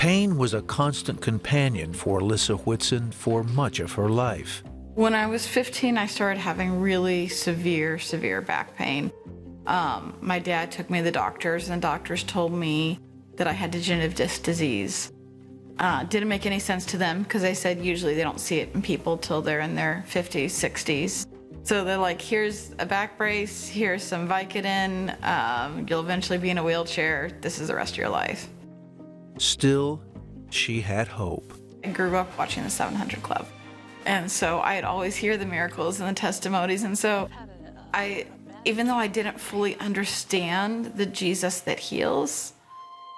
Pain was a constant companion for Alissa Whitson for much of her life. When I was 15, I started having really severe back pain. My dad took me to the doctors, and the doctors told me that I had degenerative disc disease. Didn't make any sense to them because they said usually they don't see it in people till they're in their 50s, 60s. So they're like, here's a back brace, here's some Vicodin, you'll eventually be in a wheelchair, this is the rest of your life. Still, she had hope. I grew up watching the 700 Club. And so I'd always hear the miracles and the testimonies. And so even though I didn't fully understand the Jesus that heals,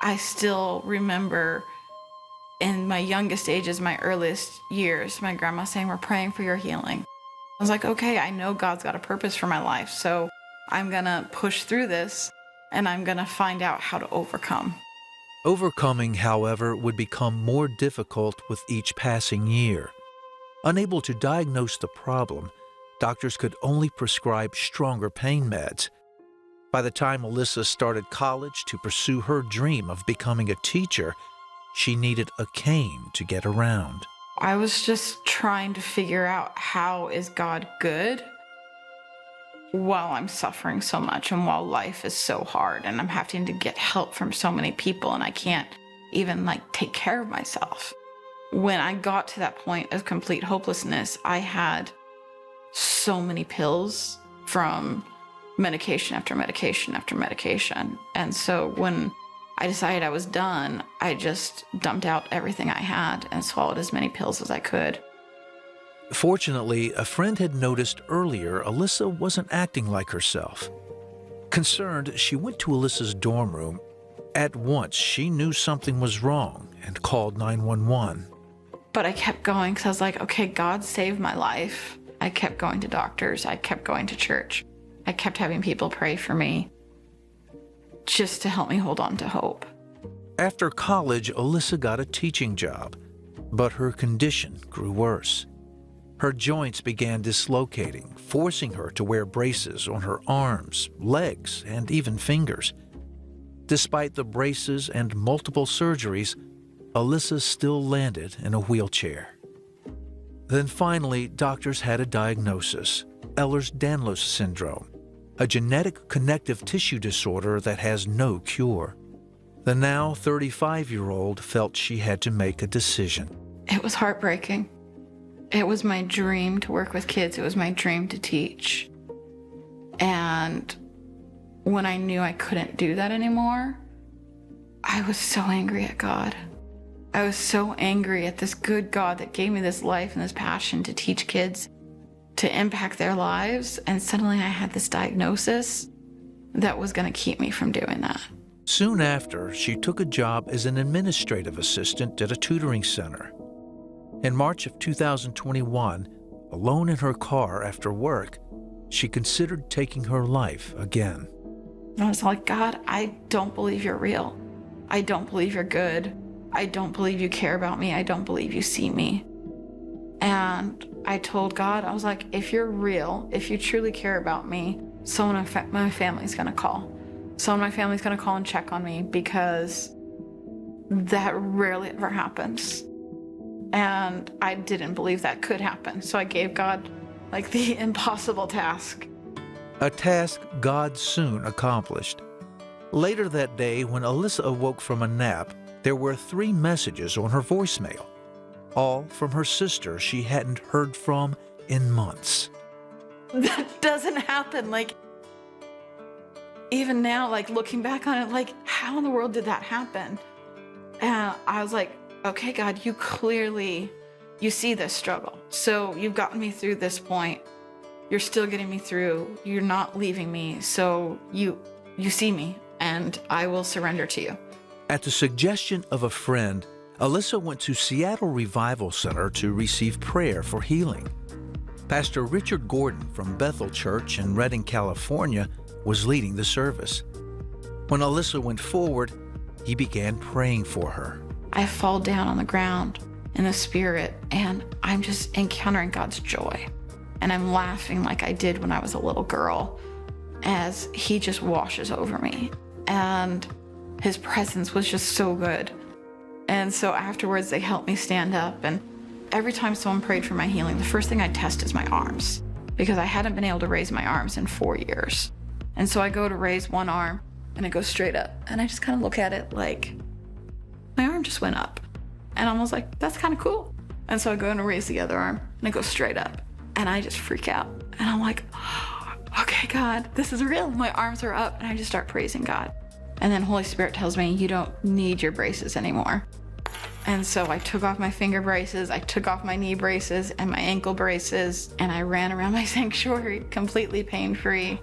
I still remember in my youngest ages, my earliest years, my grandma saying, we're praying for your healing. I was like, okay, I know God's got a purpose for my life, so I'm gonna push through this and I'm gonna find out how to overcome. Overcoming, however, would become more difficult with each passing year. Unable to diagnose the problem, doctors could only prescribe stronger pain meds. By the time Alissa started college to pursue her dream of becoming a teacher, she needed a cane to get around. I was just trying to figure out, how is God good while I'm suffering so much and while life is so hard and I'm having to get help from so many people and I can't even take care of myself. When I got to that point of complete hopelessness, I had so many pills from medication after medication after medication. And so when I decided I was done, I just dumped out everything I had and swallowed as many pills as I could. Fortunately, a friend had noticed earlier Alissa wasn't acting like herself. Concerned, she went to Alissa's dorm room. At once, she knew something was wrong and called 911. But I kept going because I was like, okay, God saved my life. I kept going to doctors. I kept going to church. I kept having people pray for me just to help me hold on to hope. After college, Alissa got a teaching job, but her condition grew worse. Her joints began dislocating, forcing her to wear braces on her arms, legs, and even fingers. Despite the braces and multiple surgeries, Alissa still landed in a wheelchair. Then finally, doctors had a diagnosis: Ehlers-Danlos syndrome, a genetic connective tissue disorder that has no cure. The now 35-year-old felt she had to make a decision. It was heartbreaking. It was my dream to work with kids. It was my dream to teach. And when I knew I couldn't do that anymore, I was so angry at God. I was so angry at this good God that gave me this life and this passion to teach kids, to impact their lives, and suddenly I had this diagnosis that was going to keep me from doing that. Soon after, she took a job as an administrative assistant at a tutoring center. In March of 2021, alone in her car after work, she considered taking her life again. I was like, God, I don't believe you're real. I don't believe you're good. I don't believe you care about me. I don't believe you see me. And I told God, I was like, if you're real, if you truly care about me, someone in my family's gonna call. Someone in my family's gonna call and check on me, because that rarely ever happens. And I didn't believe that could happen. So I gave God the impossible task. A task God soon accomplished. Later that day, when Alissa awoke from a nap, there were 3 messages on her voicemail, all from her sister she hadn't heard from in months. That doesn't happen. Even now, looking back on it, how in the world did that happen? And I was like, okay, God, you see this struggle. So you've gotten me through this point. You're still getting me through. You're not leaving me. So you see me, and I will surrender to you. At the suggestion of a friend, Alissa went to Seattle Revival Center to receive prayer for healing. Pastor Richard Gordon from Bethel Church in Redding, California, was leading the service. When Alissa went forward, he began praying for her. I fall down on the ground in the spirit, and I'm just encountering God's joy. And I'm laughing like I did when I was a little girl, as he just washes over me. And his presence was just so good. And And so afterwards, they helped me stand up. And every time someone prayed for my healing, the first thing I test is my arms, because I hadn't been able to raise my arms in 4 years. And so I go to raise one arm and it goes straight up. And I just kind of look at it like my arm just went up. And I was like, that's kind of cool. And so I go to raise the other arm and it goes straight up. And I just freak out. And I'm like, oh, okay, God, this is real. My arms are up. And I just start praising God. And then Holy Spirit tells me, you don't need your braces anymore. And so I took off my finger braces, I took off my knee braces and my ankle braces, and I ran around my sanctuary completely pain-free.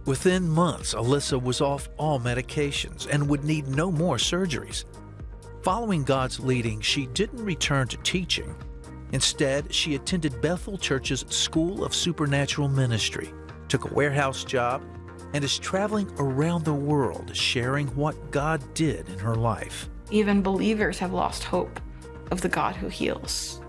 Within months, Alissa was off all medications and would need no more surgeries. Following God's leading, she didn't return to teaching. Instead, she attended Bethel Church's School of Supernatural Ministry, took a warehouse job, and is traveling around the world sharing what God did in her life. Even believers have lost hope of the God who heals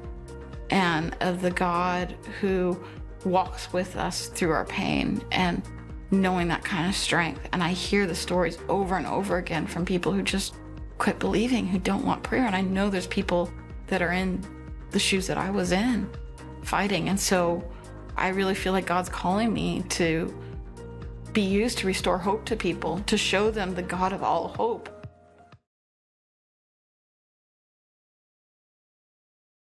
and of the God who walks with us through our pain, and knowing that kind of strength. And I hear the stories over and over again from people who just quit believing, who don't want prayer. And I know there's people that are in the shoes that I was in, fighting. And so I really feel like God's calling me to be used to restore hope to people, to show them the God of all hope